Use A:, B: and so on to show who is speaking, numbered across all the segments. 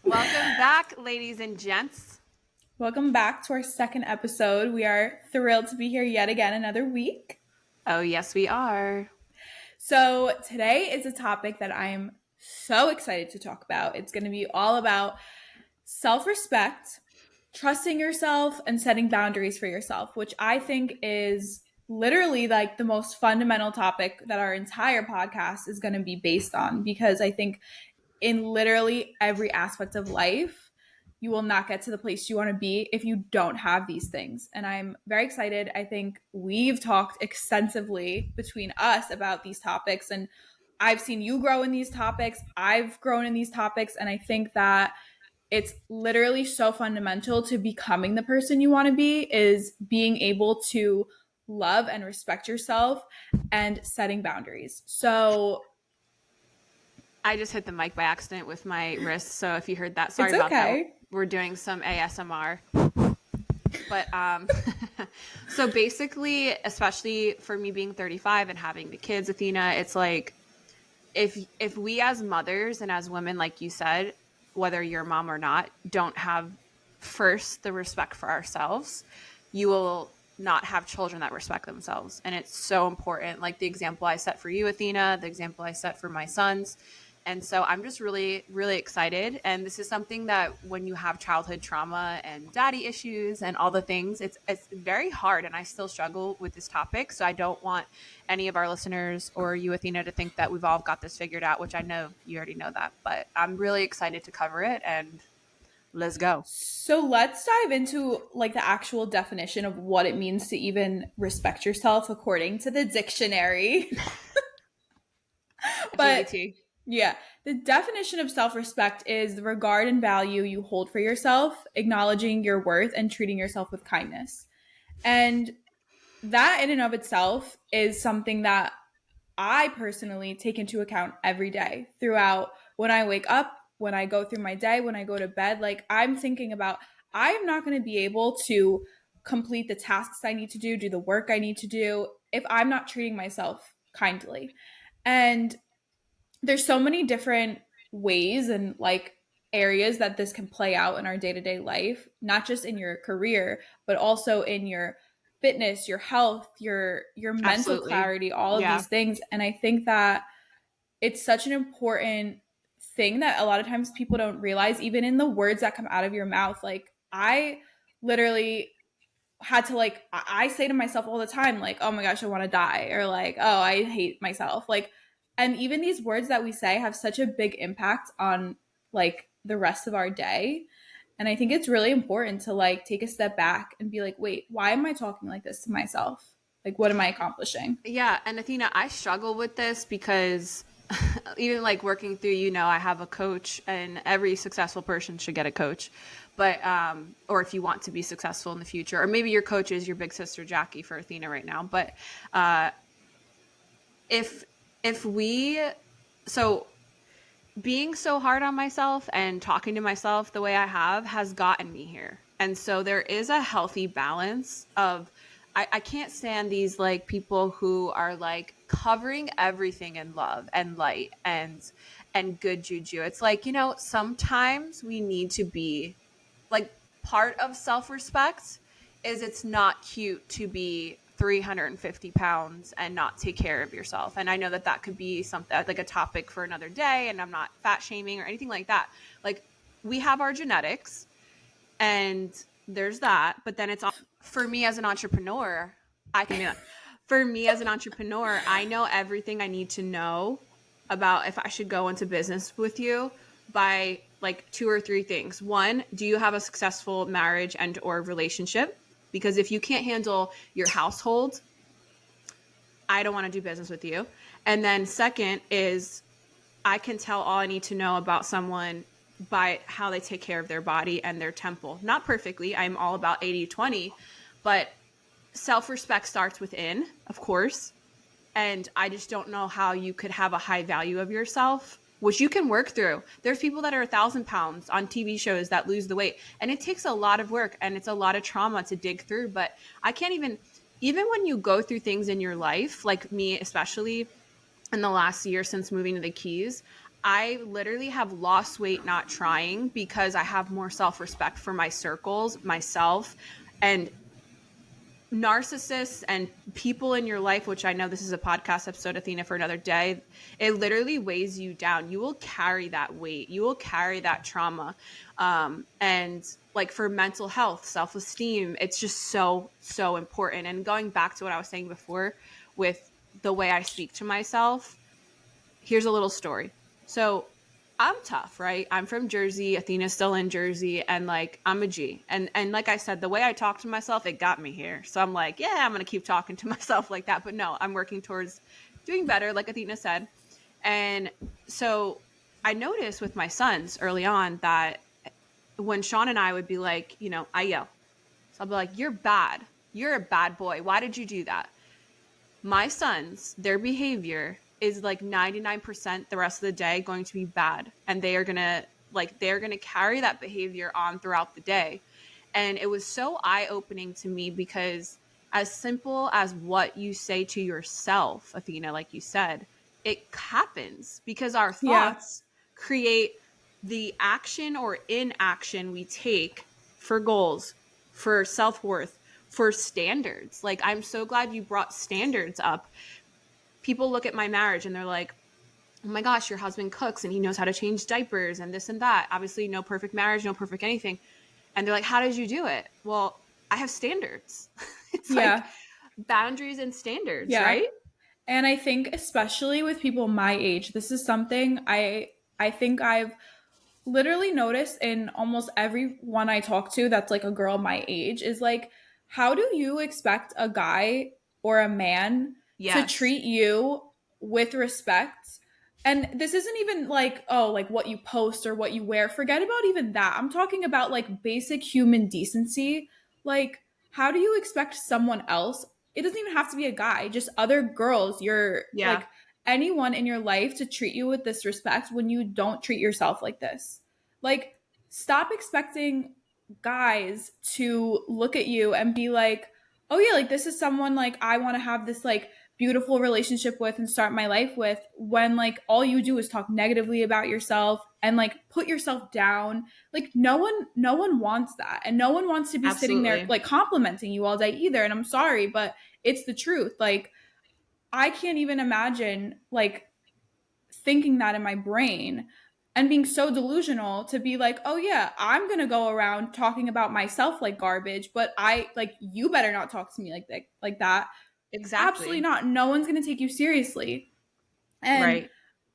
A: Welcome back, ladies and gents.
B: Welcome back to our second episode. We are thrilled to be here yet again another week.
A: Oh, yes, we are.
B: So, today is a topic that I am so excited to talk about. It's going to be all about self respect, trusting yourself, and setting boundaries for yourself, which I think is literally like the most fundamental topic that our entire podcast is going to be based on because I think in literally every aspect of life, you will not get to the place you want to be if you don't have these things. And I'm very excited. I think we've talked extensively between us about these topics, and I've seen you grow in these topics. I've grown in these topics. And I think that it's literally so fundamental to becoming the person you want to be is being able to love and respect yourself and setting boundaries. So
A: I just hit the mic by accident with my wrist, so if you heard that, sorry
B: it's
A: about that.
B: okay.
A: We're doing some ASMR. But so basically, especially for me being 35 and having the kids, Athena, it's like if we as mothers and as women, like you said, whether you're a mom or not, don't have first the respect for ourselves, you will not have children that respect themselves. And it's so important. Like the example I set for you, Athena, the example I set for my sons. And so I'm just really, really excited. And this is something that when you have childhood trauma and daddy issues and all the things, it's very hard. And I still struggle with this topic. So I don't want any of our listeners or you, Athena, to think that we've all got this figured out, which I know you already know that. But I'm really excited to cover it, and let's go.
B: So let's dive into like the actual definition of what it means to even respect yourself according to the dictionary. But
A: GBT.
B: yeah, the definition of self-respect is the regard and value you hold for yourself, acknowledging your worth and treating yourself with kindness. And that in and of itself is something that I personally take into account every day throughout when I wake up, when I go through my day, when I go to bed. Like I'm thinking about, I'm not going to be able to complete the tasks I need to do the work I need to do if I'm not treating myself kindly. And there's so many different ways and like areas that this can play out in our day-to-day life, not just in your career, but also in your fitness, your health, your mental
A: Absolutely.
B: clarity, all of
A: Yeah.
B: these things. And I think that it's such an important thing that a lot of times people don't realize, even in the words that come out of your mouth. Like I literally had to like I say to myself all the time, like, oh my gosh, I want to die, or like, oh, I hate myself. Like, and even these words that we say have such a big impact on like the rest of our day. And I think it's really important to like take a step back and be like, wait, why am I talking like this to myself? Like, what am I accomplishing?
A: Yeah. And Athena, I struggle with this because even like working through, I have a coach, and every successful person should get a coach. But, or if you want to be successful in the future, or maybe your coach is your big sister Jackie for Athena right now. But if, if we, so being so hard on myself and talking to myself the way I have has gotten me here. And so there is a healthy balance of, I can't stand these like people who are like covering everything in love and light and good juju. It's like, sometimes we need to be like, part of self-respect is it's not cute to be 350 pounds and not take care of yourself. And I know that that could be something like a topic for another day, and I'm not fat shaming or anything like that. Like, we have our genetics, and there's that. But then it's for me as an entrepreneur, I can for me as an entrepreneur, I know everything I need to know about if I should go into business with you by like two or three things. One, do you have a successful marriage and or relationship? Because if you can't handle your household, I don't want to do business with you. And then second is, I can tell all I need to know about someone by how they take care of their body and their temple. Not perfectly. I'm all about 80-20, but self-respect starts within, of course. And I just don't know how you could have a high value of yourself, which you can work through. There's people that are 1,000 pounds on TV shows that lose the weight, and it takes a lot of work and it's a lot of trauma to dig through. But I can't even when you go through things in your life, like me, especially in the last year since moving to the Keys, I literally have lost weight not trying because I have more self-respect for my circles, myself, and narcissists and people in your life, which I know this is a podcast episode, Athena, for another day. It literally weighs you down. You will carry that weight. You will carry that trauma. And like for mental health, self-esteem, it's just so, so important. And going back to what I was saying before with the way I speak to myself, here's a little story. So I'm tough, right? I'm from Jersey. Athena's still in Jersey, and like I'm a G. And like I said, the way I talk to myself, it got me here. So I'm like, yeah, I'm gonna keep talking to myself like that. But no, I'm working towards doing better, like Athena said. And so I noticed with my sons early on that when Sean and I would be like, you know, I yell. So I'll be like, you're bad. You're a bad boy. Why did you do that? My sons, their behavior is like 99% the rest of the day going to be bad, and they're going to carry that behavior on throughout the day. And it was so eye-opening to me because as simple as what you say to yourself, Athena, like you said, it happens because our thoughts create the action or inaction we take for goals, for self-worth, for standards. Like, I'm so glad you brought standards up. People look at my marriage and they're like, oh my gosh, your husband cooks and he knows how to change diapers and this and that. Obviously, no perfect marriage, no perfect anything. And they're like, how did you do it? Well, I have standards. It's like boundaries and standards, right?
B: And I think especially with people my age, this is something I think I've literally noticed in almost everyone I talk to that's like a girl my age is like, how do you expect a guy or a man to treat you with respect? And this isn't even like, oh, like what you post or what you wear. Forget about even that. I'm talking about like basic human decency. Like, how do you expect someone else? It doesn't even have to be a guy, just other girls, like anyone in your life to treat you with this respect when you don't treat yourself like this. Like, stop expecting guys to look at you and be like, oh yeah, like this is someone like I want to have this like beautiful relationship with and start my life with, when like all you do is talk negatively about yourself and like put yourself down. Like no one wants that, and no one wants to be sitting there like complimenting you all day either. And I'm sorry, but it's the truth. Like, I can't even imagine like thinking that in my brain and being so delusional to be like, oh yeah, I'm gonna go around talking about myself like garbage, but I like, you better not talk to me like that.
A: Exactly.
B: Absolutely not. No one's gonna take you seriously. And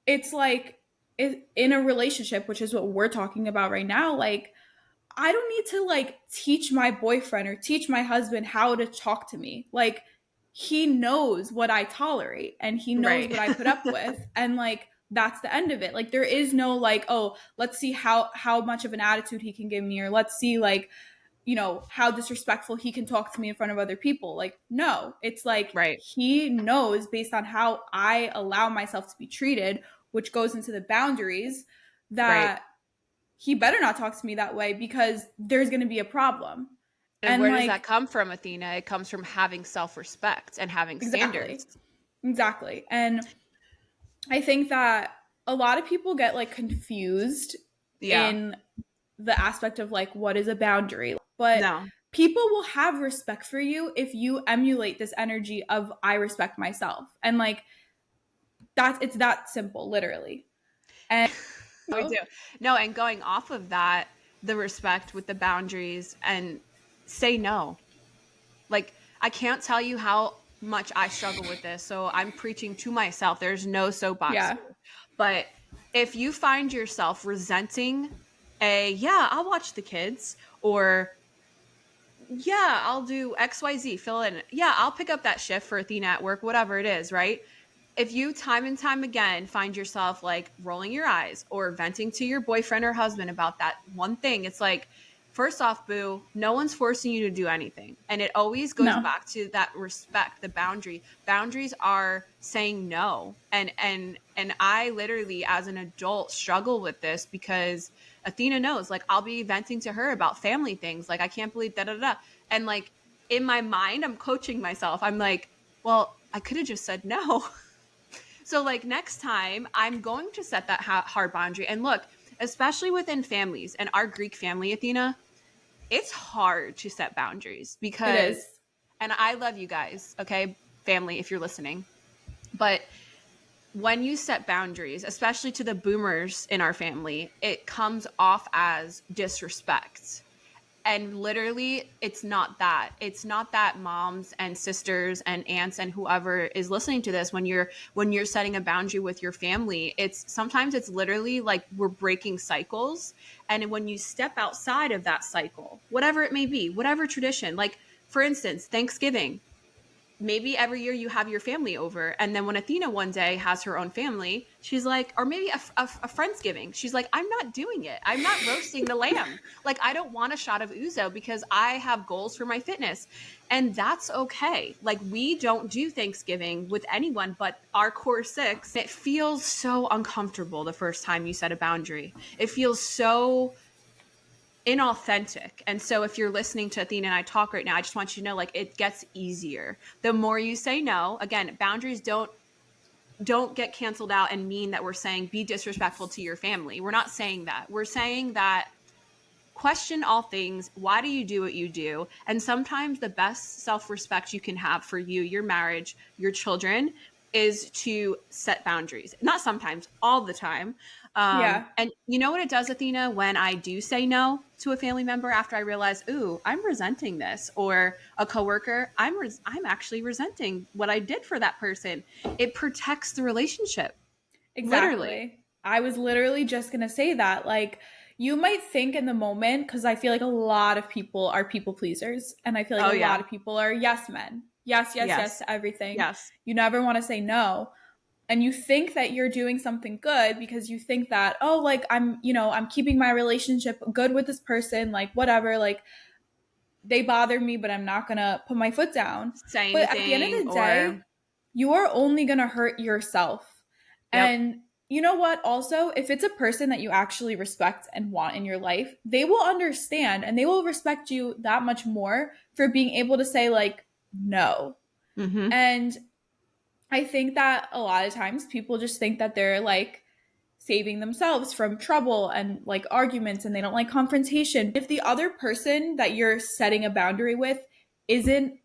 B: it's like, in a relationship, which is what we're talking about right now, like I don't need to like teach my boyfriend or teach my husband how to talk to me. Like, he knows what I tolerate and he knows what I put up with. And like, that's the end of it. Like, there is no like, oh, let's see how much of an attitude he can give me, or let's see like, you know, how disrespectful he can talk to me in front of other people. Like, no, it's like, he knows based on how I allow myself to be treated, which goes into the boundaries, that he better not talk to me that way because there's going to be a problem.
A: And where does that come from, Athena? It comes from having self-respect and having standards.
B: Exactly. And I think that a lot of people get like confused in the aspect of like, what is a boundary? But people will have respect for you if you emulate this energy of I respect myself. And like, it's that simple, literally. And
A: we do. No, and going off of that, the respect with the boundaries, and say no. Like, I can't tell you how much I struggle with this, so I'm preaching to myself. There's no soapbox here. But if you find yourself resenting I'll watch the kids, or I'll do XYZ, fill in. I'll pick up that shift for Athena at work, whatever it is, right? If you time and time again find yourself like rolling your eyes or venting to your boyfriend or husband about that one thing, it's like, first off, boo, no one's forcing you to do anything. And it always goes back to that respect, the boundary. Boundaries are saying no. And I literally, as an adult, struggle with this because Athena knows, like, I'll be venting to her about family things. Like, I can't believe da-da-da. And like, in my mind, I'm coaching myself. I'm like, well, I could have just said no. So like next time I'm going to set that hard boundary. And look, especially within families and our Greek family, Athena, it's hard to set boundaries
B: It
A: because,
B: is.
A: and I love you guys, okay, family, if you're listening, but when you set boundaries, especially to the boomers in our family, it comes off as disrespect. And literally, it's not that. It's not that moms and sisters and aunts and whoever is listening to this, when you're setting a boundary with your family, it's literally like we're breaking cycles. And when you step outside of that cycle, whatever it may be, whatever tradition, like for instance, Thanksgiving, maybe every year you have your family over, and then when Athena one day has her own family, she's like, or maybe a friendsgiving, she's like, I'm not doing it, I'm not roasting the lamb, like I don't want a shot of ouzo because I have goals for my fitness. And that's okay. Like we don't do Thanksgiving with anyone but our core six. It feels so uncomfortable the first time you set a boundary. It feels so inauthentic. And so if you're listening to Athena and I talk right now, I just want you to know, like, it gets easier the more you say no. Again, boundaries don't get canceled out and mean that we're saying be disrespectful to your family. We're not saying that. We're saying that question all things. Why do you do what you do? And sometimes the best self-respect you can have for you, your marriage, your children, is to set boundaries. Not sometimes, all the time.
B: Yeah.
A: And you know what it does, Athena, when I do say no to a family member after I realize, ooh, I'm resenting this, or a coworker, I'm actually resenting what I did for that person. It protects the relationship. Literally.
B: Exactly. I was literally just going to say that. Like, you might think in the moment, because I feel like a lot of people are people pleasers. And I feel like
A: Oh
B: a lot
A: yeah.
B: of people are yes men. Yes, yes, yes
A: Yes.
B: to everything.
A: Yes.
B: You never want to say no. And you think that you're doing something good because you think that, oh, like I'm keeping my relationship good with this person, like whatever, like they bother me, but I'm not going to put my foot down.
A: Say
B: But at the end of
A: anything
B: the
A: or
B: day, you are only going to hurt yourself.
A: yep.
B: And you know what? Also, if it's a person that you actually respect and want in your life, they will understand and they will respect you that much more for being able to say, like, no.
A: Mm-hmm.
B: And I think that a lot of times people just think that they're like saving themselves from trouble and like arguments and they don't like confrontation. If the other person that you're setting a boundary with isn't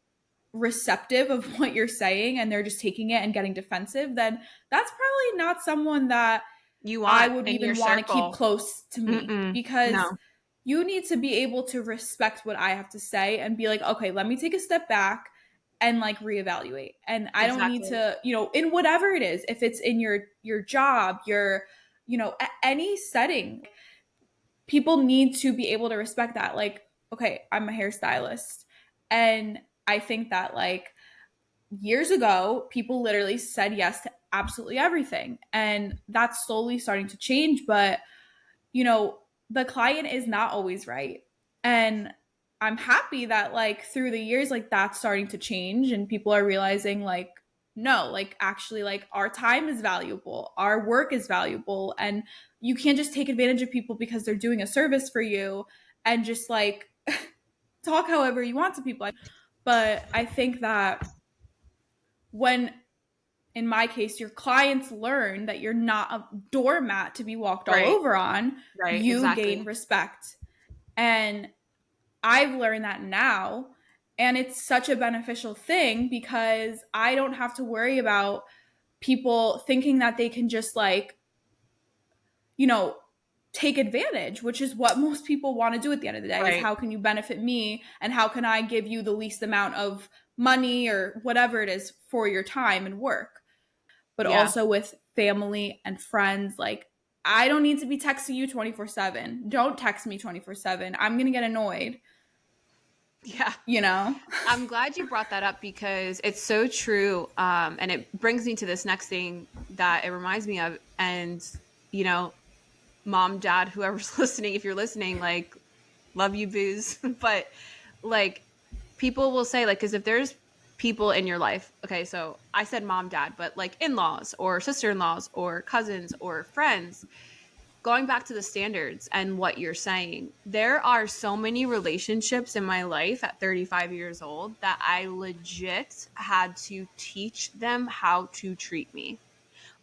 B: receptive of what you're saying and they're just taking it and getting defensive, then that's probably not someone that
A: You
B: I
A: want
B: would
A: in your
B: even want to keep
A: circle.
B: close to me,
A: Mm-mm.
B: because
A: No.
B: you need to be able to respect what I have to say and be like, okay, let me take a step back and like reevaluate. And I don't need
A: Exactly.
B: to, in whatever it is, if it's in your job, any setting, people need to be able to respect that. Like, okay, I'm a hairstylist. And I think that like years ago, people literally said yes to absolutely everything. And that's slowly starting to change. But, the client is not always right. And I'm happy that like through the years, like that's starting to change and people are realizing like, no, like actually, like our time is valuable, our work is valuable. And you can't just take advantage of people because they're doing a service for you and just like talk however you want to people. But I think that when, in my case, your clients learn that you're not a doormat to be walked all
A: Right.
B: over on,
A: Right.
B: you gain
A: Exactly.
B: respect. And I've learned that now. And it's such a beneficial thing because I don't have to worry about people thinking that they can just like, you know, take advantage, which is what most people want to do at the end of the day, is
A: Right.
B: how can you benefit me and how can I give you the least amount of money or whatever it is for your time and work. But
A: Yeah.
B: also with family and friends, like I don't need to be texting you 24/7. Don't text me 24/7. I'm going to get annoyed,
A: Yeah.
B: you know?
A: I'm glad you brought that up because it's so true. And it brings me to this next thing that it reminds me of. And, you know, mom, dad, whoever's listening, if you're listening, like, love you, booze. But, like, people will say, like, because if there's people in your life, okay, so I said mom, dad, but like in laws or sister in laws or cousins or friends, going back to the standards and what you're saying, there are so many relationships in my life at 35 years old that I legit had to teach them how to treat me.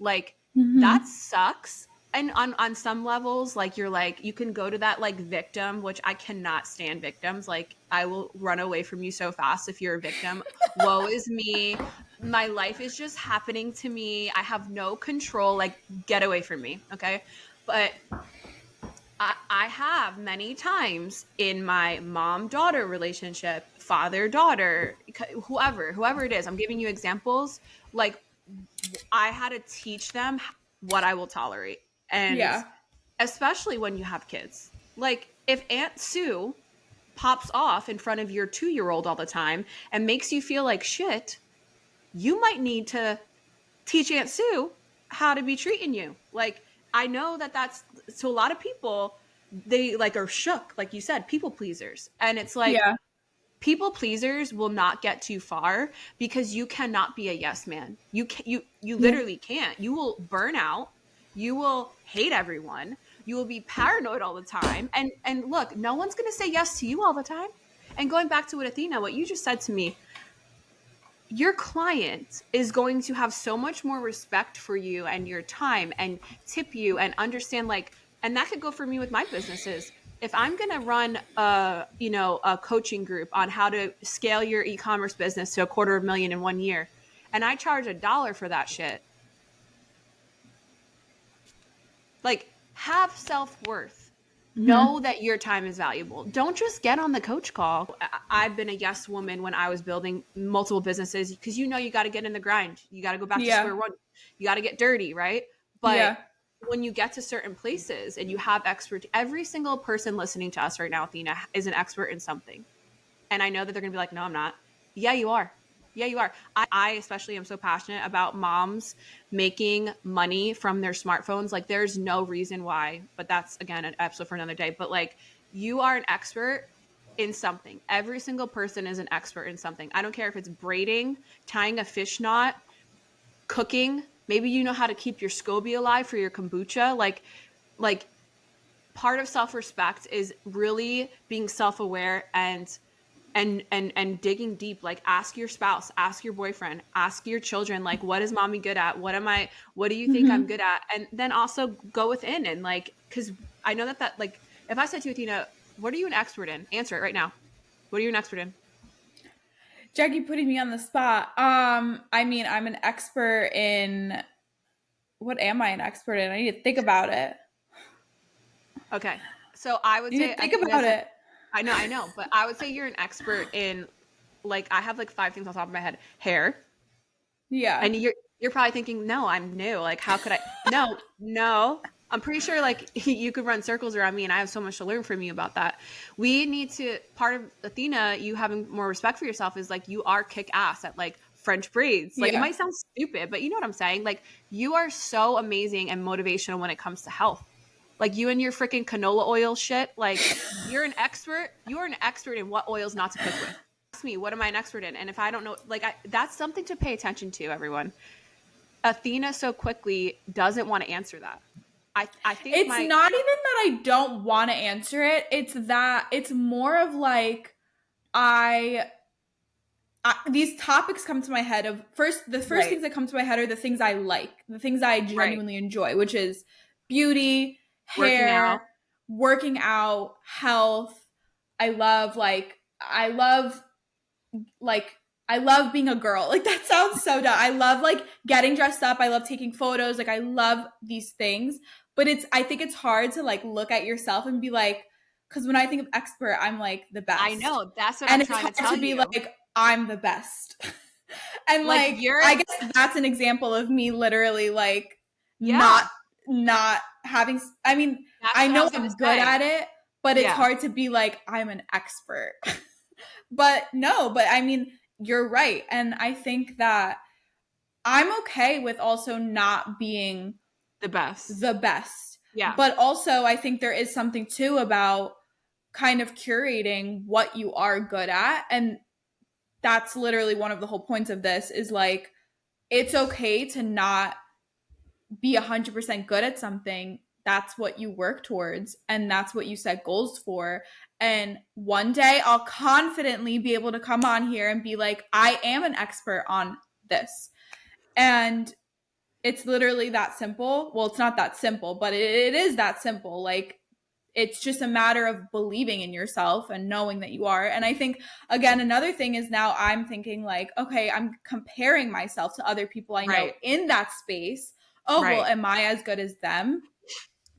A: Like
B: Mhm.
A: that sucks. And on some levels, like you're like, you can go to that like victim, which I cannot stand victims. Like I will run away from you so fast if you're a victim. Woe is me. My life is just happening to me. I have no control. Like get away from me. Okay. But I have many times in my mom-daughter relationship, father-daughter, whoever it is, I'm giving you examples. Like I had to teach them what I will tolerate. And
B: Yeah.
A: especially when you have kids. Like if Aunt Sue pops off in front of your 2-year-old all the time and makes you feel like shit, you might need to teach Aunt Sue how to be treating you. Like I know that that's to a lot of people, they like are shook, like you said, people pleasers. And it's like
B: Yeah.
A: people pleasers will not get too far because you cannot be a yes man. You
B: Yeah.
A: literally can't. You will burn out. You will hate everyone. You will be paranoid all the time. And look, no one's going to say yes to you all the time. And going back to what Athena, what you just said to me, your client is going to have so much more respect for you and your time and tip you and understand, like, and that could go for me with my businesses. If I'm going to run a coaching group on how to scale your e-commerce business to $250,000 in 1 year, and I charge $1 for that shit, like, have self-worth.
B: Mhm.
A: Know that your time is valuable. Don't just get on the coach call. I've been a yes woman when I was building multiple businesses because you got to get in the grind. You got to go back to
B: Yeah.
A: square one. You got to get dirty, right? But
B: Yeah.
A: when you get to certain places and you have expert, every single person listening to us right now, Athena, is an expert in something. And I know that they're going to be like, no, I'm not. Yeah, you are. Yeah, you are. I especially am so passionate about moms making money from their smartphones. Like, there's no reason why, but that's again an episode for another day. But like, you are an expert in something. Every single person is an expert in something. I don't care if it's braiding, tying a fish knot, cooking. Maybe you know how to keep your SCOBY alive for your kombucha. Like part of self-respect is really being self-aware and digging deep. Like ask your spouse, ask your boyfriend, ask your children, like what is mommy good at, what do you think I'm
B: Mhm.
A: good at, and then also go within and like, because I know that like if I said to you, Athena, what are you an expert in, answer it right now. What are you an expert in?
B: Jackie putting me on the spot. I mean, I'm an expert in what am I an expert in? I need to think about it.
A: Okay, so I
B: I
A: would
B: need
A: say
B: to think
A: Athena
B: about
A: isn't.
B: it.
A: I know, but I would say you're an expert in, like, I have like 5 things on top of my head. Hair.
B: Yeah.
A: And you're probably thinking, no, I'm new. Like, how could I? No. I'm pretty sure like you could run circles around me, and I have so much to learn from you about that. We need to, part of Athena, you having more respect for yourself is like you are kick ass at like French braids. Like it
B: Yeah.
A: might sound stupid, but you know what I'm saying? Like you are so amazing and motivational when it comes to health. Like you and your freaking canola oil shit. Like you're an expert. You're an expert in what oils not to cook with. Ask me, what am I an expert in? And if I don't know, like that's something to pay attention to, everyone. Athena so quickly doesn't want to answer that. I think
B: It's
A: my
B: not even that I don't want to answer it. It's that it's more of like I, these topics come to my head of the first
A: right,
B: things that come to my head are the things I like, the things I
A: right,
B: genuinely enjoy, which is beauty,
A: working out,
B: hair, working out, health. I love like I love being a girl. Like that sounds so dumb. I love like getting dressed up. I love taking photos. Like I love these things. But I think it's hard to like look at yourself and be like, because when I think of expert, I'm like the
A: I
B: best.
A: know that's what
B: And
A: I'm
B: it's
A: trying to
B: hard
A: tell
B: to be
A: you.
B: like, I'm the best. And
A: Like
B: like
A: you're,
B: I guess that's an example of me literally like not
A: yeah,
B: not having I mean,
A: that's
B: I
A: what I
B: know
A: was gonna
B: I'm good
A: say.
B: at it, but it's
A: Yeah,
B: hard to be like I'm an expert. But no, but I mean, you're right. And I think that I'm okay with also not being
A: the best.
B: the best.
A: Yeah,
B: But also, I think there is something too about kind of curating what you are good at. And that's literally one of the whole points of this is like, it's okay to not be 100% good at something. That's what you work towards and that's what you set goals for. And one day I'll confidently be able to come on here and be like, I am an expert on this. And it's literally that simple. Well, it's not that simple, but it is that simple. Like, it's just a matter of believing in yourself and knowing that you are. And I think, again, another thing is now I'm thinking like, okay, I'm comparing myself to other people I know
A: Right.
B: in that space. Oh, well,
A: Right.
B: am I as good as them?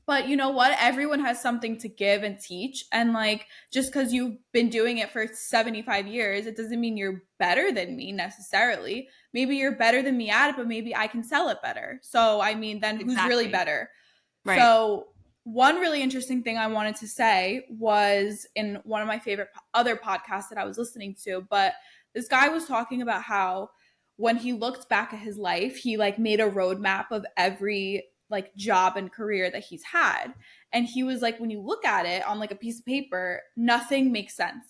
B: But you know what? Everyone has something to give and teach. And like, just because you've been doing it for 75 years, it doesn't mean you're better than me necessarily. Maybe you're better than me at it, but maybe I can sell it better. So, I mean, then who's really
A: Exactly.
B: better?
A: Right.
B: So, one really interesting thing I wanted to say was in one of my favorite other podcasts that I was listening to, but this guy was talking about how when he looked back at his life, he like made a roadmap of every like job and career that he's had. And he was like, when you look at it on like a piece of paper, nothing makes sense.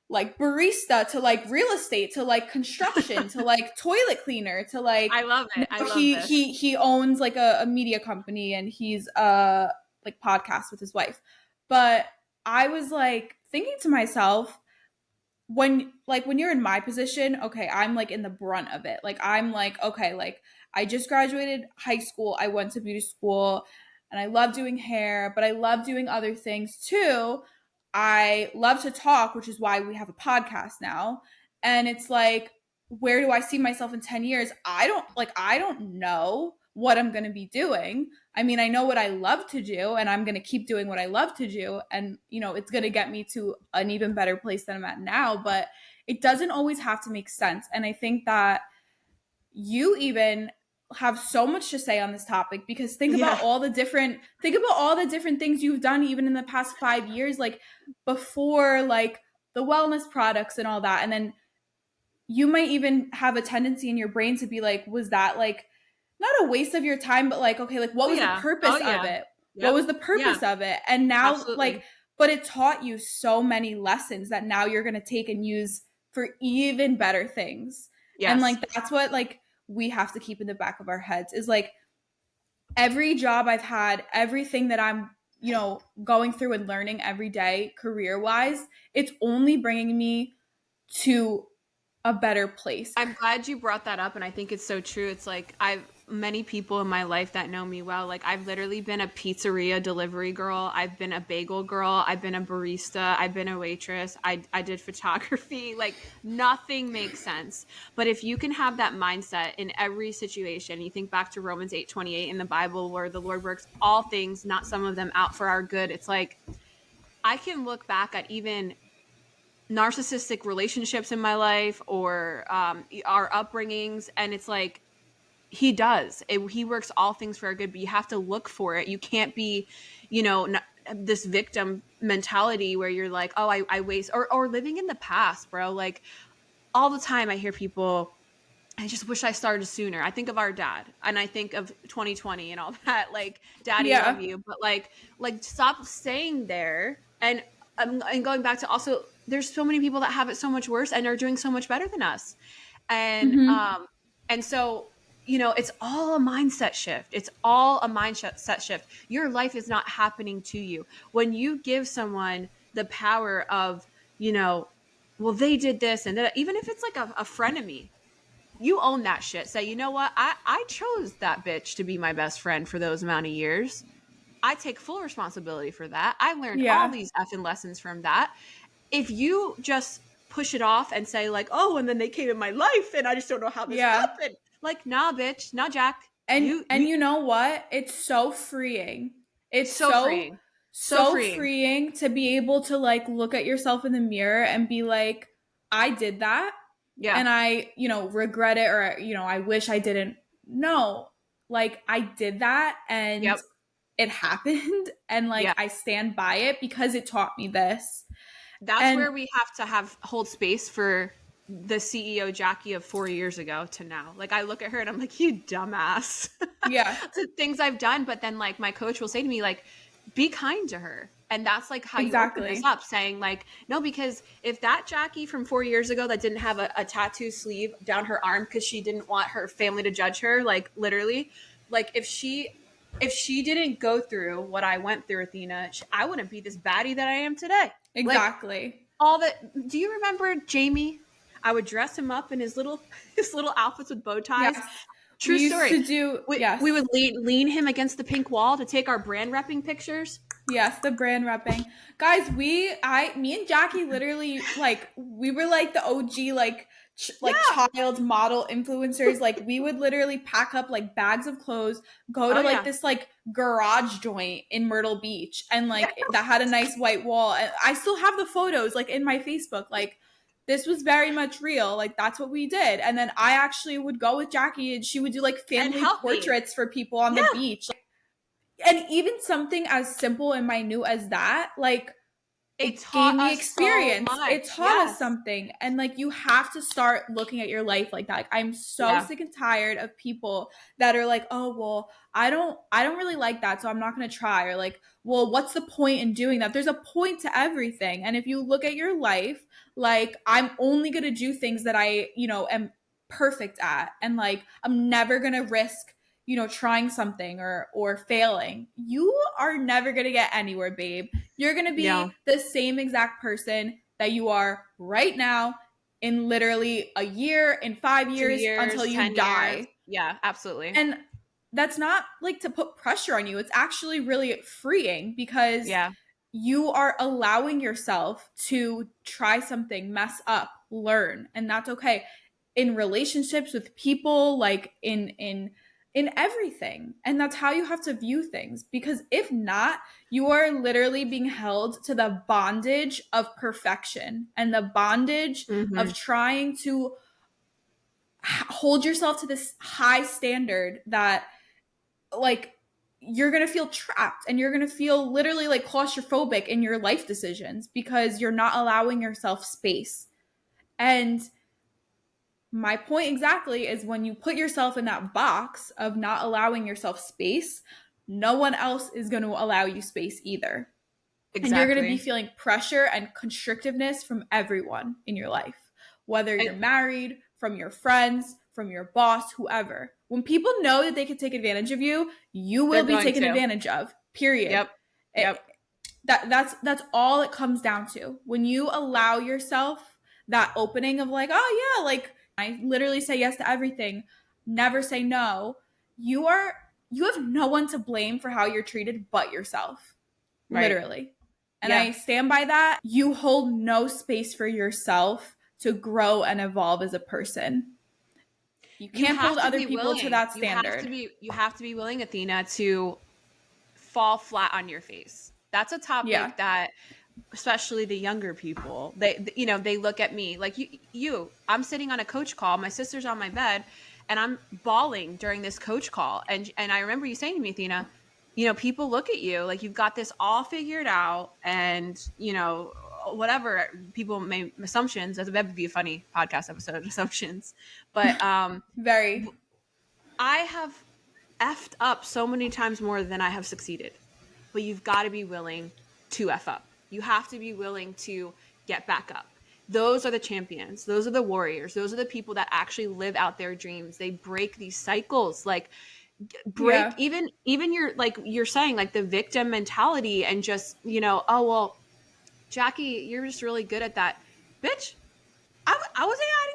B: Like barista to like real estate to like construction to like toilet cleaner to like
A: I love it. I love
B: he
A: this.
B: he owns like a media company and he's like podcast with his wife. But I was like thinking to myself, when you're in my position, okay, I'm like in the brunt of it. Like I'm like, okay, like I just graduated high school, I went to beauty school, and I love doing hair, but I love doing other things too. I love to talk, which is why we have a podcast now. And it's like, where do I see myself in 10 years? I don't know what I'm going to be doing. I mean, I know what I love to do and I'm going to keep doing what I love to do. And, you know, it's going to get me to an even better place than I'm at now, but it doesn't always have to make sense. And I think that you even have so much to say on this topic because think about all the different things you've done even in the past 5 years, like before like the wellness products and all that. And then you might even have a tendency in your brain to be like, was that like not a waste of your time, but like, okay, like what was the purpose of it? What was the purpose of it? And now like, but it taught you so many lessons that now you're going to take and use for even better things.
A: Yes.
B: And like, that's what like we have to keep in the back of our heads is like every job I've had, everything that I'm, you know, going through and learning every day career wise, it's only bringing me to a better place.
A: I'm glad you brought that up, and I think it's so true. It's like I've many people in my life that know me well. Like I've literally been a pizzeria delivery girl. I've been a bagel girl. I've been a barista. I've been a waitress. I did photography. Like nothing makes sense. But if you can have that mindset in every situation, you think back to Romans 8:28 in the Bible where the Lord works all things, not some of them, out for our good. It's like I can look back at even narcissistic relationships in my life or our upbringings, and it's like he works all things for our good, but you have to look for it. You can't be, you know, this victim mentality where you're like, oh, I waste or living in the past, bro. Like all the time I hear people, I just wish I started sooner. I think of our dad and I think of 2020 and all that, like daddy love you, but like stop staying there. And going back to also, there's so many people that have it so much worse and are doing so much better than us. And, and so, you know, it's all a mindset shift. It's all a mindset shift. Your life is not happening to you. When you give someone the power of, you know, well, they did this and that, even if it's like a frenemy, you own that shit. Say, you know what? I chose that bitch to be my best friend for those amount of years. I take full responsibility for that. I learned all these effing lessons from that. If you just push it off and say like, oh, and then they came in my life and I just don't know how this happened. Like, nah, bitch, nah, Jack.
B: And you know what? It's so freeing. It's so freeing. So freeing to be able to like look at yourself in the mirror and be like, I did that. Yeah. And I, you know, regret it or, you know, I wish I didn't. No, like I did that and it happened. And like, I stand by it because it taught me this.
A: That's where we have to hold space for the CEO Jackie of 4 years ago to now. Like I look at her and I'm like, you dumbass. Yeah. The things I've done. But then like my coach will say to me, like, be kind to her. And that's like how you open this up, saying like, no, because if that Jackie from 4 years ago that didn't have a tattoo sleeve down her arm because she didn't want her family to judge her, like literally, like if she didn't go through what I went through, Athena, I wouldn't be this baddie that I am today.
B: Exactly.
A: Like, do you remember Jamie? I would dress him up in his little outfits with bow ties. Yes. True
B: we used
A: story.
B: to do, yes.
A: We would lean him against the pink wall to take our brand repping pictures.
B: Yes, the brand repping. Guys, me and Jackie literally, like, we were like the OG, like,
A: Yeah.
B: child model influencers. Like, we would literally pack up like bags of clothes, go to
A: Oh
B: like
A: yeah.
B: this like garage joint in Myrtle Beach, and
A: Yeah.
B: like that had a nice white wall. And I still have the photos like in my Facebook. Like, this was very much real. Like, that's what we did. And then I actually would go with Jackie, and she would do like
A: And
B: family
A: help me.
B: portraits for people on
A: Yeah.
B: the beach. And even something as simple and minute as that, like, it gave me experience. It taught us something. And like, you have to start looking at your life like that. Like, I'm so sick and tired of people that are like, oh, well, I don't really like that, so I'm not going to try. Or like, well, what's the point in doing that? There's a point to everything. And if you look at your life, like, I'm only going to do things that I, am perfect at. And like, I'm never going to risk trying something or failing. You are never going to get anywhere, babe. You're going to be the same exact person that you are right now in literally a year, in 5 years, until you die.
A: Years. Yeah, absolutely.
B: And that's not like to put pressure on you. It's actually really freeing, because you are allowing yourself to try something, mess up, learn, and that's okay. In relationships with people, like in everything. And that's how you have to view things, because if not, you are literally being held to the bondage of perfection and the bondage of trying to hold yourself to this high standard that, like, you're going to feel trapped, and you're going to feel literally like claustrophobic in your life decisions because you're not allowing yourself space. And my point exactly is, when you put yourself in that box of not allowing yourself space, no one else is going to allow you space either. Exactly. And you're going to be feeling pressure and constrictiveness from everyone in your life, whether you're married, from your friends, from your boss, whoever. When people know that they can take advantage of you, you will be taken advantage of, period. Yep. That's all it comes down to. When you allow yourself that opening of like, oh yeah, like, I literally say yes to everything, never say no, you have no one to blame for how you're treated but yourself. Right. Literally. And I stand by that. You hold no space for yourself to grow and evolve as a person. You can't hold other people to that standard.
A: You have to be willing, Athena, to fall flat on your face. That's a topic that, especially the younger people, they look at me like, I'm sitting on a coach call, my sister's on my bed, and I'm bawling during this coach call. And I remember you saying to me, Athena, people look at you like you've got this all figured out, and, whatever people make assumptions. That would be a funny podcast episode, assumptions. But
B: very.
A: I have effed up so many times more than I have succeeded. But you've got to be willing to F up. You have to be willing to get back up. Those are the champions. Those are the warriors. Those are the people that actually live out their dreams. They break these cycles, like even you're saying, like, the victim mentality, and just, oh, well, Jackie, you're just really good at that. Bitch, I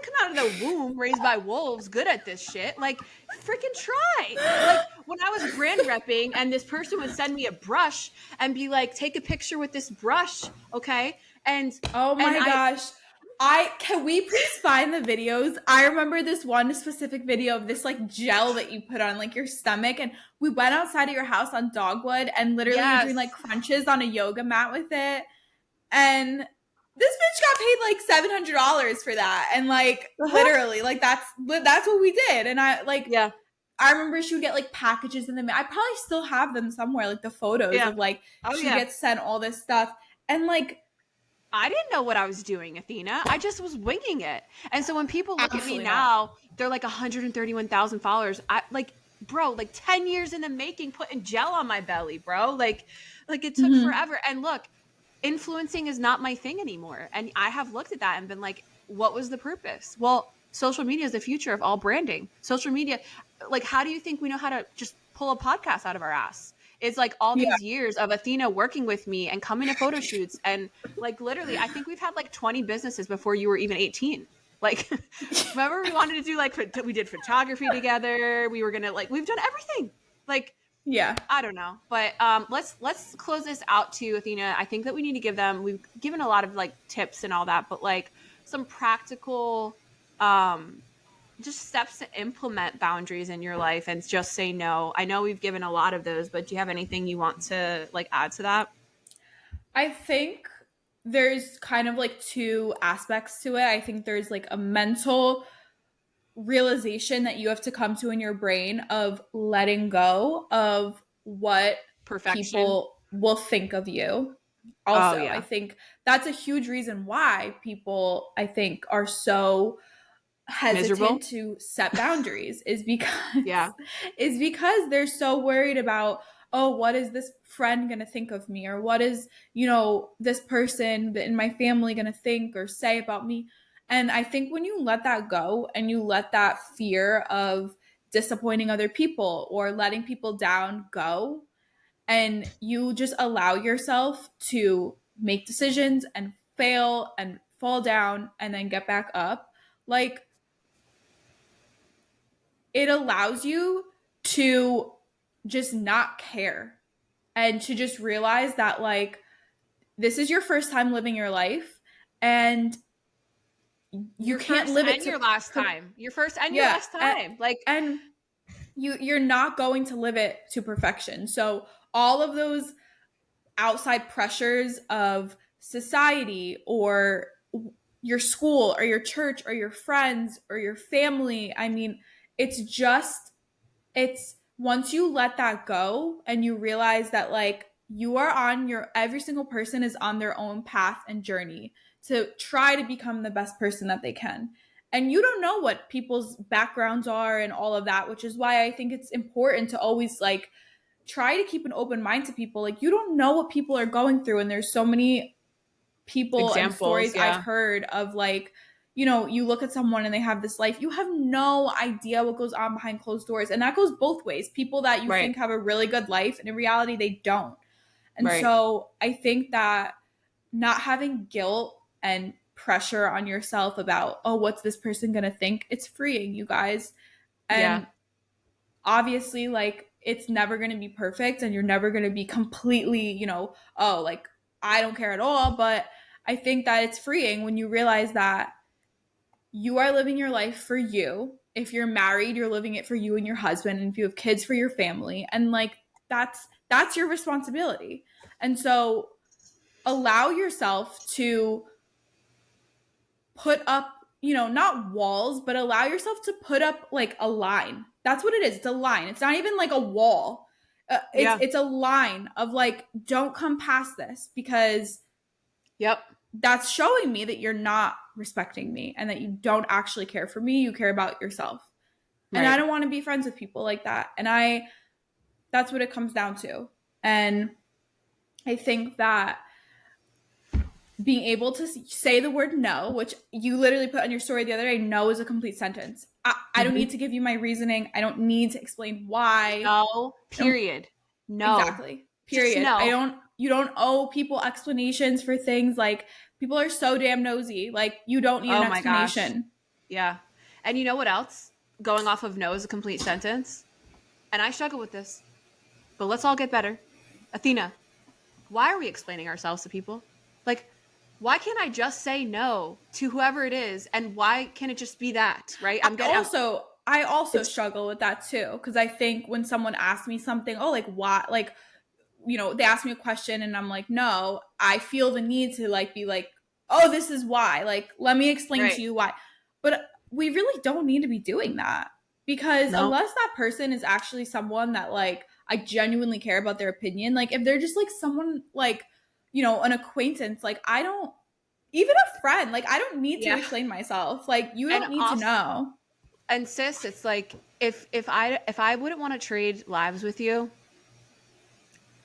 A: didn't come out of the womb raised by wolves good at this shit. Like, freaking try. Like, when I was brand repping and this person would send me a brush and be like, take a picture with this brush, okay? And
B: oh my gosh. Can we please find the videos? I remember this one specific video of this like gel that you put on like your stomach, and we went outside of your house on Dogwood and literally were doing like crunches on a yoga mat with it. And this bitch got paid like $700 for that. And like literally, like that's what we did. And I remember she would get like packages in the mail. I probably still have them somewhere, like the photos of like she gets sent all this stuff. And like,
A: I didn't know what I was doing, Athena. I just was winging it. And so when people look at me now, they're like 131,000 followers. I like, bro, like 10 years in the making, putting gel on my belly, bro. Like it took forever. And look, influencing is not my thing anymore. And I have looked at that and been like, what was the purpose? Well, social media is the future of all branding. Social media, like, how do you think we know how to just pull a podcast out of our ass? It's like all these years of Athena working with me and coming to photo shoots. And like, literally, I think we've had like 20 businesses before you were even 18. Like, remember we wanted to do like, we did photography together. We were going to like, we've done everything. Like,
B: Yeah.
A: I don't know, but let's close this out to Athena. I think that we need to give them. We've given a lot of like tips and all that, but like some practical, just steps to implement boundaries in your life and just say no. I know we've given a lot of those, but do you have anything you want to like add to that?
B: I think there's kind of like two aspects to it. I think there's like a mental realization that you have to come to in your brain of letting go of what
A: Perfection.
B: people will think of you.
A: Oh
B: Also, I
A: yeah,
B: think that's a huge reason why people, I think, are so hesitant
A: miserable.
B: to set boundaries is because
A: Yeah,
B: they're so worried about, oh, what is this friend going to think of me, or what is, this person in my family going to think or say about me. And I think when you let that go and you let that fear of disappointing other people or letting people down go, and you just allow yourself to make decisions and fail and fall down and then get back up, like, it allows you to just not care and to just realize that, like, this is your first time living your life, and you
A: your
B: can't
A: first
B: live it
A: and
B: to
A: your last time. Your first and your
B: yeah,
A: last time. Like,
B: and you're not going to live it to perfection. So all of those outside pressures of society or your school or your church or your friends or your family, I mean, it's once you let that go and you realize that, like, you are on your every single person is on their own path and journey to try to become the best person that they can, and you don't know what people's backgrounds are and all of that, which is why I think it's important to always, like, try to keep an open mind to people. Like, you don't know what people are going through, and there's so many people and
A: examples.
B: stories I've
A: Yeah.
B: heard of, like, you look at someone and they have this life. You have no idea what goes on behind closed doors. And that goes both ways. People that you
A: Right.
B: think have a really good life, and in reality, they don't. And
A: Right.
B: so I think that not having guilt and pressure on yourself about, oh, what's this person going to think? It's freeing, you guys.
A: Yeah.
B: And obviously, like, it's never going to be perfect and you're never going to be completely, oh, like, I don't care at all. But I think that it's freeing when you realize that you are living your life for you. If you're married, you're living it for you and your husband, and if you have kids, for your family. And, like, that's your responsibility. And so allow yourself to put up, not walls, but allow yourself to put up, like, a line. That's what it is. It's a line. It's not even like a wall. It's
A: Yeah.
B: it's a line of, like, don't come past this, because
A: Yep.
B: that's showing me that you're not respecting me and that you don't actually care for me. You care about yourself. And I
A: Right.
B: don't want to be friends with people like that. And that's what it comes down to. And I think that being able to say the word no, which you literally put on your story the other day, no is a complete sentence. I don't need
A: Mhm.
B: to give you my reasoning. I don't need to explain why.
A: No.
B: I don't,
A: Period. No.
B: exactly.
A: Just
B: Period.
A: no.
B: You don't owe people explanations for things. Like, people are so damn nosy. Like, you don't need an
A: Oh my gosh.
B: explanation.
A: Yeah. And you know what else? Going off of no is a complete sentence. And I struggle with this. But let's all get better. Athena, why are we explaining ourselves to people? Like, why can't I just say no to whoever it is? And why can't it just be that? Right?
B: I also
A: It's
B: struggle with that too, because I think when someone asks me something, oh, like, why, like, they ask me a question and I'm like, no, I feel the need to, like, be like, oh, this is why. Like, let me explain
A: right.
B: to you why. But we really don't need to be doing that, because
A: No.
B: unless that person is actually someone that, like, I genuinely care about their opinion, like, if they're just, like, someone, like, an acquaintance, like, I don't, even a friend, like, I don't need to
A: Yeah.
B: explain myself. Like, you
A: And
B: don't need to
A: also,
B: know.
A: and sis, it's like if I wouldn't want to trade lives with you,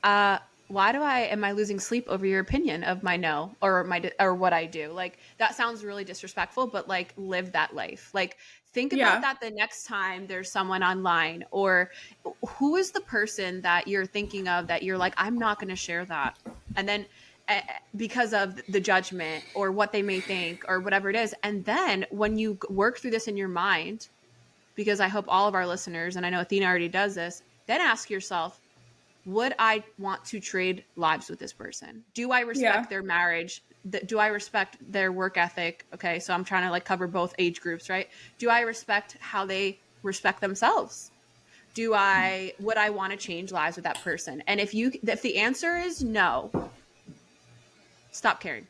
A: uh why do I am I losing sleep over your opinion of my no or or what I do? Like, that sounds really disrespectful, but like, live that life. Like, think about
B: Yeah.
A: that the next time there's someone online, or who is the person that you're thinking of that you're like, I'm not going to share that. And then because of the judgment or what they may think or whatever it is. And then when you work through this in your mind, because I hope all of our listeners, and I know Athena already does this, then ask yourself, would I want to trade lives with this person? Do I respect their marriage? Do I respect their work ethic? Okay, so I'm trying to like cover both age groups, right? Do I respect how they respect themselves? Would I want to change lives with that person? And if the answer is no, stop caring.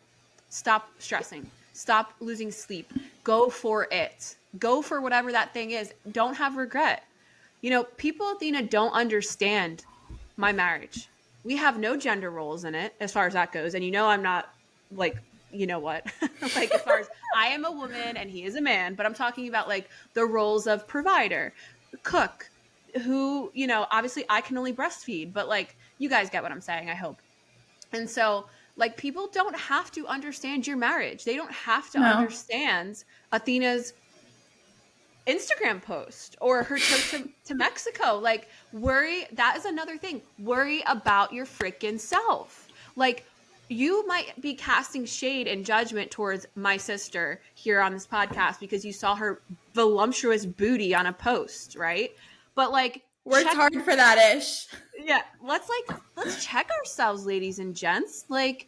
A: Stop stressing. Stop losing sleep. Go for it. Go for whatever that thing is. Don't have regret. You know, people, Athena, don't understand my marriage. We have no gender roles in it as far as that goes. And you know, I'm not like, you know what, like as far as I am a woman and he is a man, but I'm talking about like the roles of provider, cook, who, you know, obviously I can only breastfeed, but like you guys get what I'm saying, I hope. And so like people don't have to understand your marriage. They don't have to understand Athena's Instagram post or her trip to Mexico. Like that is another thing. Worry about your freaking self. Like you might be casting shade and judgment towards my sister here on this podcast because you saw her voluptuous booty on a post, right? But like
B: worked hard for that ish.
A: Yeah, let's check ourselves, ladies and gents. Like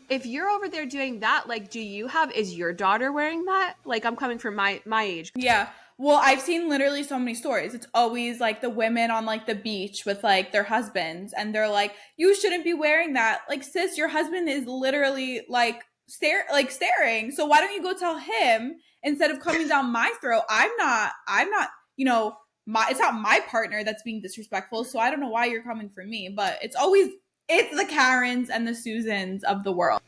A: if you're over there doing that, like is your daughter wearing that? Like I'm coming from my age.
B: Yeah. Well, I've seen literally so many stories. It's always like the women on like the beach with like their husbands and they're like, you shouldn't be wearing that. Like, sis, your husband is literally like staring. So why don't you go tell him instead of coming down my throat? I'm not, you know, it's not my partner that's being disrespectful. So I don't know why you're coming for me, but it's the Karens and the Susans of the world.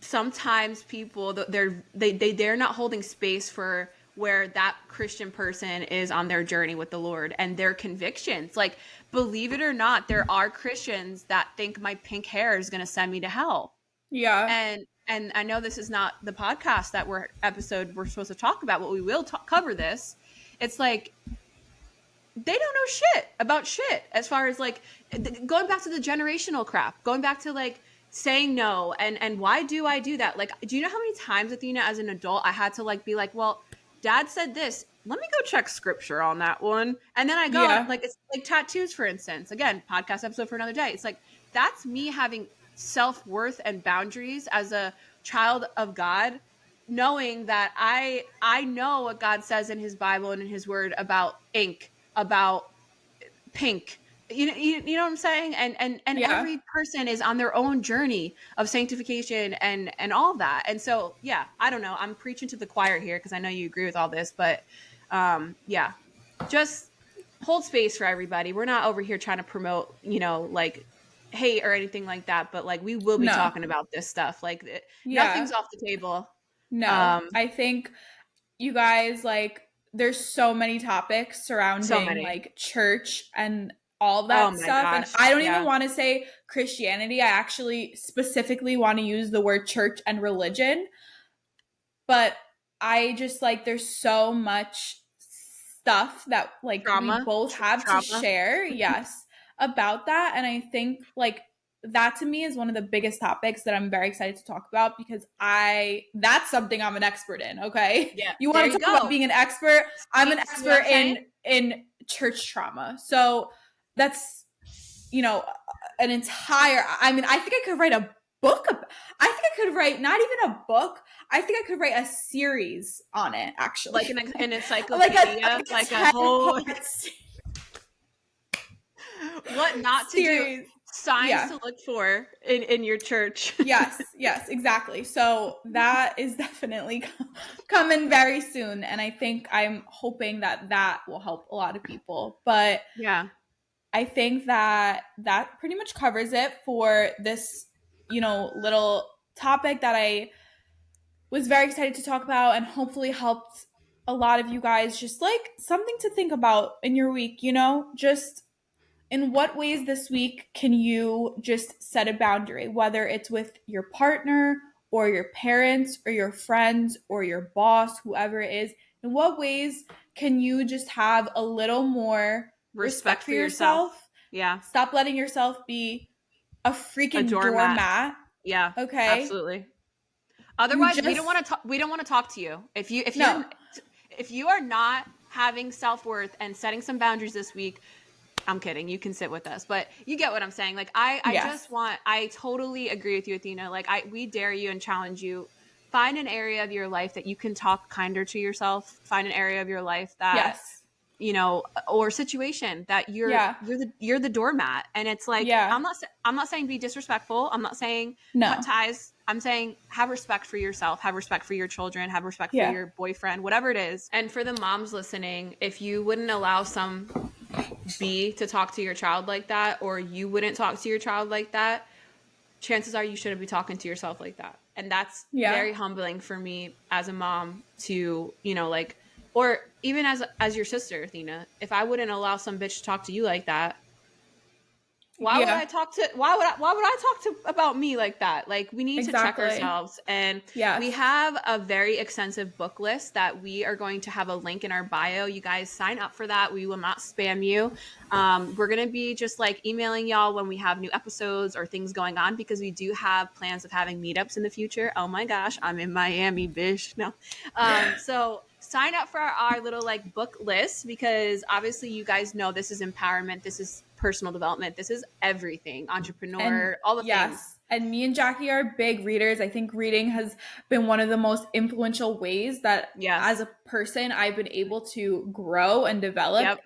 A: Sometimes people, they're not holding space for where that Christian person is on their journey with the Lord and their convictions. Like, believe it or not, there are Christians that think my pink hair is going to send me to hell.
B: Yeah.
A: And I know this is not the podcast that we're supposed to talk about, but we will cover this. It's like, they don't know shit about shit as far as like going back to the generational crap, going back to like saying no. And why do I do that? Like, do you know how many times, Athena, as an adult, I had to like be like, well, dad said this, let me go check scripture on that one. And then I go like, it's like tattoos, for instance, again, podcast episode for another day. It's like, that's me having self-worth and boundaries as a child of God, knowing that I know what God says in his Bible and in his word about ink, about pink. You know what I'm saying? And every person is on their own journey of sanctification and all that. And so, yeah, I don't know. I'm preaching to the choir here because I know you agree with all this, but yeah, just hold space for everybody. We're not over here trying to promote, you know, like hate or anything like that, but like we will be talking about this stuff. Like nothing's off the table.
B: No, I think you guys, like, there's so many topics surrounding like church and all that stuff. Gosh. And I don't even want to say Christianity. I actually specifically want to use the word church and religion. But I just like, there's so much stuff that like we both have to share. Yes. About that. And I think like that to me is one of the biggest topics that I'm very excited to talk about because that's something I'm an expert in. Okay.
A: Yeah.
B: You want to talk about being an expert? I'm an expert in church trauma. So that's, you know, an entire, I mean, I think I could write a book. I think I could write not even a book. I think I could write a series on it, actually.
A: Like an encyclopedia, like a whole what not to do, signs to look for in your church.
B: yes, exactly. So that is definitely coming very soon. And I think I'm hoping that will help a lot of people. But
A: yeah,
B: I think that pretty much covers it for this, you know, little topic that I was very excited to talk about and hopefully helped a lot of you guys, just like something to think about in your week, you know, just in what ways this week can you just set a boundary, whether it's with your partner or your parents or your friends or your boss, whoever it is. In what ways can you just have a little more respect for yourself?
A: Yeah.
B: Stop letting yourself be a freaking doormat.
A: Yeah,
B: Okay.
A: absolutely.
B: You
A: Otherwise, we don't
B: just,
A: want to talk. We don't want to talk to you.
B: no.
A: If you are not having self worth and setting some boundaries this week, I'm kidding. You can sit with us, but you get what I'm saying. Like I just
B: Yes.
A: want. I totally agree with you, Athena. Like we dare you and challenge you. Find an area of your life that you can talk kinder to yourself. Find an area of your life that
B: Yes.
A: or situation that
B: Yeah.
A: you're the doormat, and it's like
B: Yeah.
A: I'm not saying be disrespectful, I'm not saying cut
B: No.
A: ties, I'm saying have respect for yourself, have respect for your children, have respect for
B: Yeah.
A: your boyfriend, whatever it is. And for the moms listening, if you wouldn't allow some B to talk to your child like that, or you wouldn't talk to your child like that, chances are you shouldn't be talking to yourself like that. And that's
B: Yeah.
A: very humbling for me as a mom to, like, or even as your sister, Athena, if I wouldn't allow some bitch to talk to you like that,
B: Yeah.
A: why would I talk to about me like that? Like, we need to check
B: Exactly.
A: ourselves. And we
B: Yes.
A: have a very extensive book list that we are going to have a link in our bio. You guys sign up for that. We will not spam you. We're going to be just like emailing y'all when we have new episodes or things going on, because we do have plans of having meetups in the future. Oh my gosh, I'm in Miami, bitch. No. So sign up for our little like book list, because obviously you guys know this is empowerment, this is personal development, this is everything,
B: And
A: entrepreneur, all the things.
B: yes, and me and Jackie are big readers. I think reading has been one of the most influential ways that as
A: Yes.
B: a person I've been able to grow and develop.
A: Yep.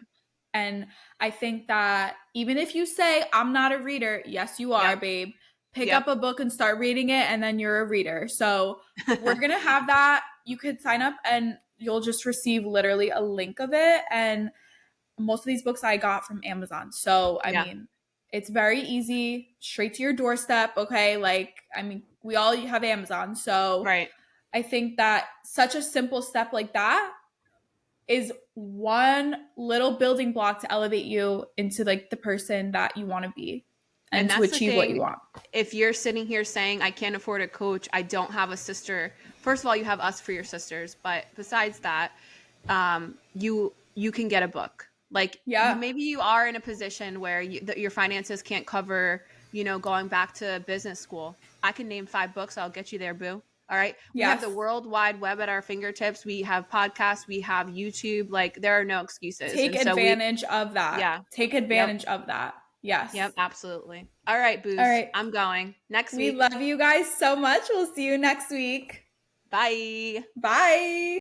B: And I think that even if you say, I'm not a reader, yes, you are,
A: Yep.
B: babe. Pick
A: Yep.
B: up a book and start reading it, and then you're a reader. So we're going to have that. You could sign up and you'll just receive literally a link of it. And most of these books I got from Amazon. So, I
A: Yeah.
B: mean, it's very easy, straight to your doorstep. Okay. Like, I mean, we all have Amazon. So
A: Right.
B: I think that such a simple step like that is one little building block to elevate you into like the person that you want to be and
A: And
B: to
A: that's the
B: achieve what you
A: thing.
B: want.
A: If you're sitting here saying, I can't afford a coach, I don't have a sister, first of all, you have us for your sisters. But besides that, you can get a book. Like,
B: Yeah.
A: maybe you are in a position where your finances can't cover, going back to business school. I can name 5 books. I'll get you there, boo. All right. We have
B: Yes.
A: the World Wide Web at our fingertips. We have podcasts. We have YouTube. Like, there are no excuses.
B: Take
A: And so
B: advantage of that.
A: yeah.
B: Take
A: Yep.
B: advantage of that. Yes.
A: Yep, absolutely. All right,
B: All
A: Booze.
B: right.
A: I'm going. Next
B: We
A: week.
B: love you guys so much. We'll see you next week.
A: Bye.
B: Bye.